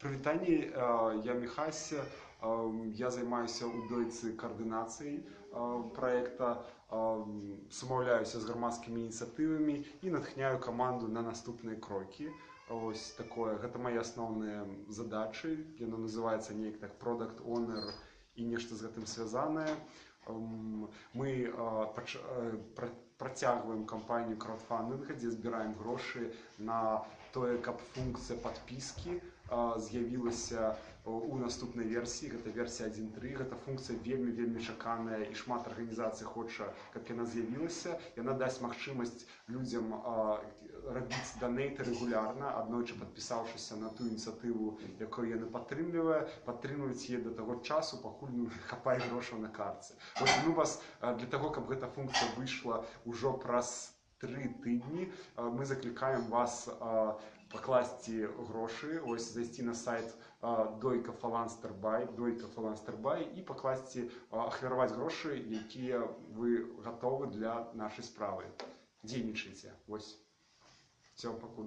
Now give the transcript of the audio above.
Прывітанне, я Михась, я займаюся ў дойцы каардынацыяй праекта, сумаўляюся з грамадскімі ініцыятывамі і натхняю каманду на наступныя крокі. Ось такое, гэта мае асноўныя задачы, яно называецца неяк так Product Owner і нешта з гэтым звязанае. Мы працягваем кампанію краудфандинга, дзе збіраем грошы на тое, каб функцыя падпіскі з'явілася у наступнай версіі. Гэта версія 1.3. Гэта функцыя вельмі чаканая і шмат арганізацый хоча, каб яна з'явілася. Яна дасць магчымасць людзям рабіць данейты рэгулярна, аднойчы падпісаўшыся на ту ініцыятыву, якую яны падтрымліваць яе да таго часу, пакуль хапае грошаў на картцы. Вось мы вас для таго, каб гэта функцыя выйшла ўжо праз 3 тыдні, мы заклікаем вас пакласці грошы, ось зайсці на сайт Дойка Фаланстер-Бай і пакласці, ахвяраваць грошы, якія вы гатовы для нашай справы. Дзейнічайце. Вось. Всё, пакуль.